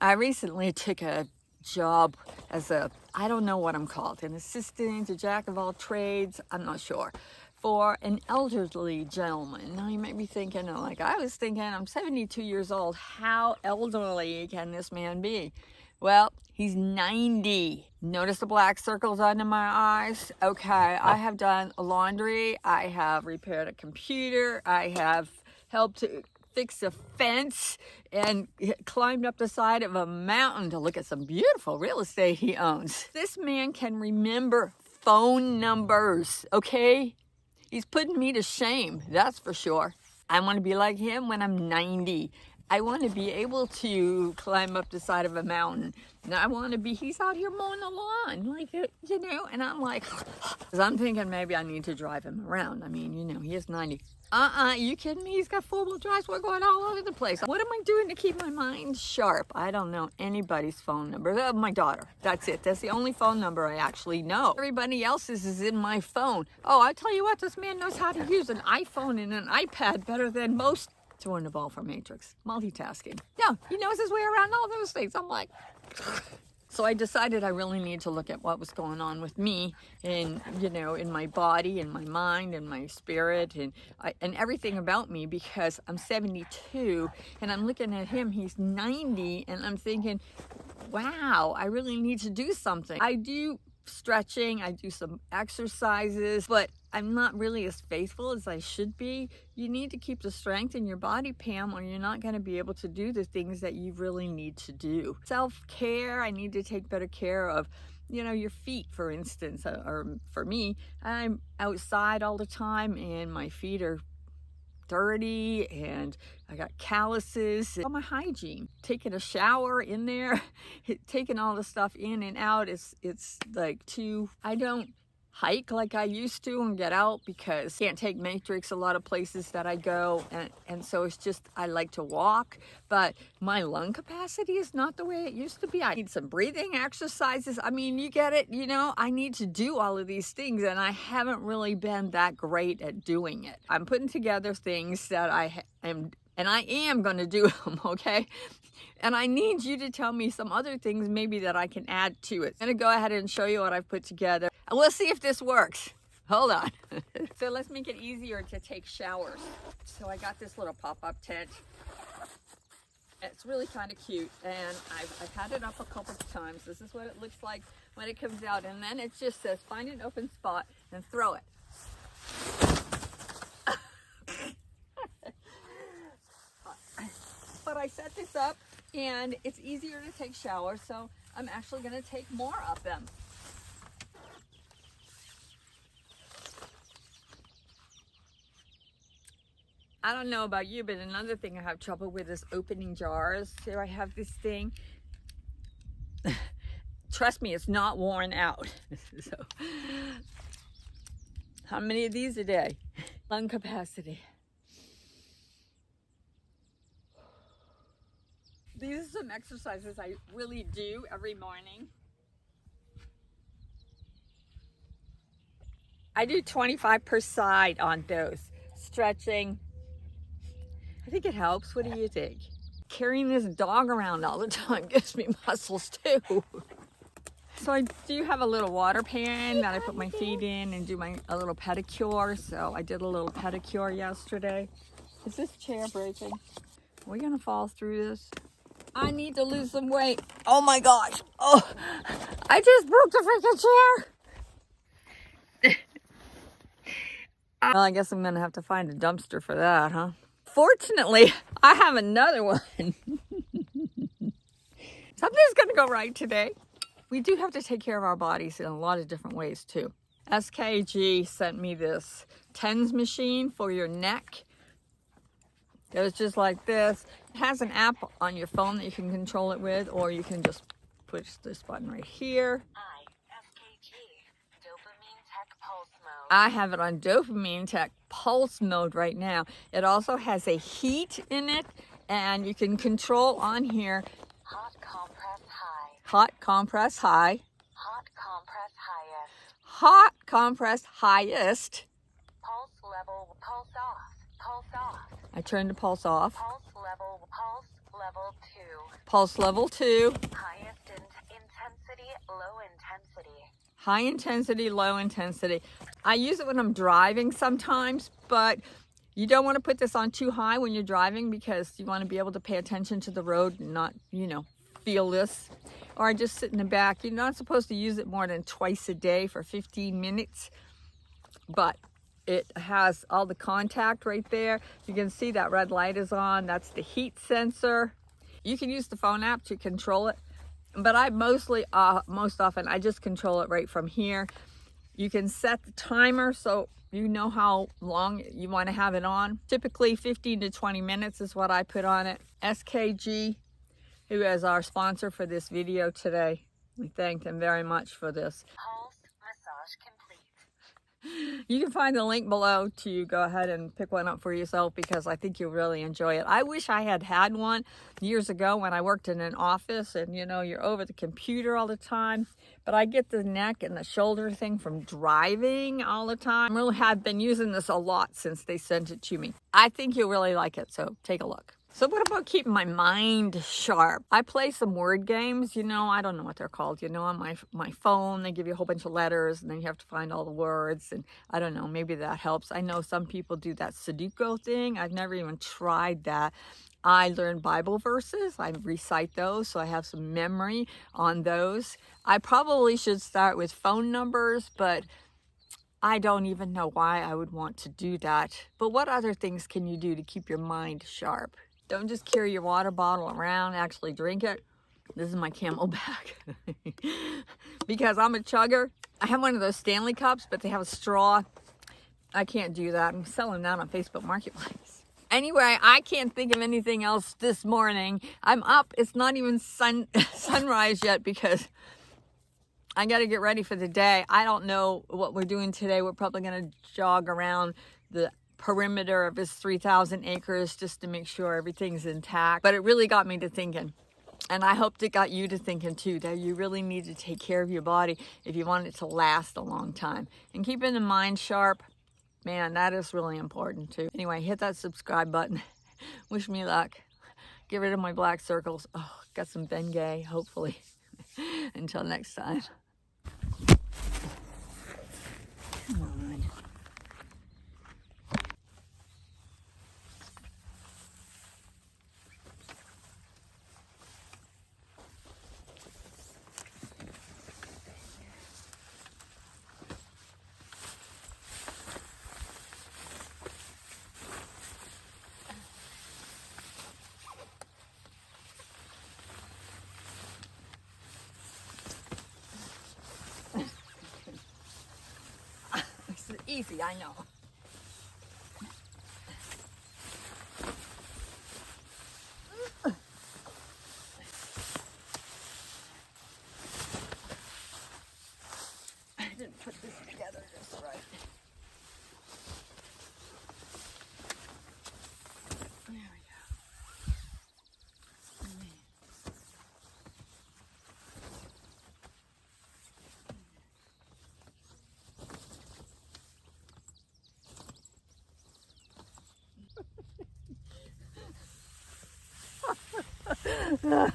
I recently took a job as I don't know what I'm called, an assistant, a jack of all trades, I'm not sure, for an elderly gentleman. Now you might be thinking, like I was thinking, I'm 72 years old. How elderly can this man be? Well, he's 90. Notice the black circles under my eyes? Okay, I have done laundry. I have repaired a computer. I have helped to fix a fence and climbed up the side of a mountain to look at some beautiful real estate he owns. This man can remember phone numbers, okay? He's putting me to shame, that's for sure. I want to be like him when I'm 90. I want to be able to climb up the side of a mountain. And I want to be, he's out here mowing the lawn, like, and I'm like, because I'm thinking maybe I need to drive him around. I mean, he is 90. You kidding me? He's got four-wheel drives. We're going all over the place. What am I doing to keep my mind sharp? I don't know anybody's phone number. My daughter. That's it. That's the only phone number I actually know. Everybody else's is in my phone. Oh, I tell you what, this man knows how to use an iPhone and an iPad better than most. Throwing the ball for Matrix. Multitasking. Yeah, he knows his way around all those things. I'm like... So I decided I really need to look at what was going on with me and, in my body and my mind and my spirit and everything about me, because I'm 72 and I'm looking at him, he's 90, and I'm thinking, wow, I really need to do something. I do stretching, I do some exercises, but I'm not really as faithful as I should be. You need to keep the strength in your body, Pam, or you're not going to be able to do the things that you really need to do. Self-care, I need to take better care of, your feet, for instance, or for me, I'm outside all the time and my feet are dirty and I got calluses. All my hygiene, taking a shower in there, taking all the stuff in and out, it's like I don't hike like I used to and get out because I can't take Matrix a lot of places that I go, and so it's just I like to walk, but my lung capacity is not the way it used to be. I need some breathing exercises. I mean, you get it, I need to do all of these things and I haven't really been that great at doing it. I'm putting together things that I am going to do them, okay? And I need you to tell me some other things maybe that I can add to it. I'm going to go ahead and show you what I've put together. And we'll see if this works. Hold on. So let's make it easier to take showers. So I got this little pop-up tent. It's really kind of cute. And I've had it up a couple of times. This is what it looks like when it comes out. And then it just says, find an open spot and throw it. But I set this up and it's easier to take showers, so I'm actually going to take more of them. I don't know about you, but another thing I have trouble with is opening jars. Here I have this thing. Trust me, it's not worn out. So, how many of these a day? Lung capacity. These are some exercises I really do every morning. I do 25 per side on those. Stretching. I think it helps. What do you think? Carrying this dog around all the time gives me muscles too. So I do have a little water pan that I put my feet in and do a little pedicure. So I did a little pedicure yesterday. Is this chair breaking? Are we gonna fall through this? I need to lose some weight. Oh my gosh. Oh, I just broke the freaking chair. Well, I guess I'm going to have to find a dumpster for that, huh? Fortunately, I have another one. Something's going to go right today. We do have to take care of our bodies in a lot of different ways, too. SKG sent me this TENS machine for your neck. It was just like this. It has an app on your phone that you can control it with, or you can just push this button right here. SKG, Dopamine Tech Pulse Mode. I have it on Dopamine Tech Pulse Mode right now. It also has a heat in it, and you can control on here. Hot compress high. Hot compress high. Hot compress highest. Hot compress highest. Pulse level, pulse off, pulse off. I turned the pulse off. Pulse level 2. Pulse level 2. Highest intensity, low intensity. High intensity, low intensity. I use it when I'm driving sometimes, but you don't want to put this on too high when you're driving because you want to be able to pay attention to the road and not, feel this. Or just sit in the back. You're not supposed to use it more than twice a day for 15 minutes, but it has all the contact right there. You can see that red light is on. That's the heat sensor. You can use the phone app to control it, but I most often I just control it right from here. You can set the timer so you know how long you want to have it on. Typically 15 to 20 minutes is what I put on it. SKG, who is our sponsor for this video today, we thank them very much for this. Pulse massage complete. You can find the link below to go ahead and pick one up for yourself because I think you'll really enjoy it. I wish I had one years ago when I worked in an office and you're over the computer all the time. But I get the neck and the shoulder thing from driving all the time. I really have been using this a lot since they sent it to me. I think you'll really like it, so take a look. So what about keeping my mind sharp? I play some word games, I don't know what they're called. On my phone, they give you a whole bunch of letters and then you have to find all the words. And I don't know, maybe that helps. I know some people do that Sudoku thing. I've never even tried that. I learn Bible verses. I recite those, so I have some memory on those. I probably should start with phone numbers, but I don't even know why I would want to do that. But what other things can you do to keep your mind sharp? Don't just carry your water bottle around, actually drink it. This is my Camelback. Because I'm a chugger. I have one of those Stanley cups, but they have a straw. I can't do that. I'm selling that on Facebook Marketplace. Anyway, I can't think of anything else this morning. I'm up. It's not even sunrise yet because I got to get ready for the day. I don't know what we're doing today. We're probably going to jog around the perimeter of his 3,000 acres just to make sure everything's intact. But it really got me to thinking. And I hope it got you to thinking too, that you really need to take care of your body if you want it to last a long time. And keeping the mind sharp, man, that is really important too. Anyway, hit that subscribe button. Wish me luck. Get rid of my black circles. Oh, got some Bengay, hopefully. Until next time. Come on. It's easy, I know. I didn't put this together just right. There we go.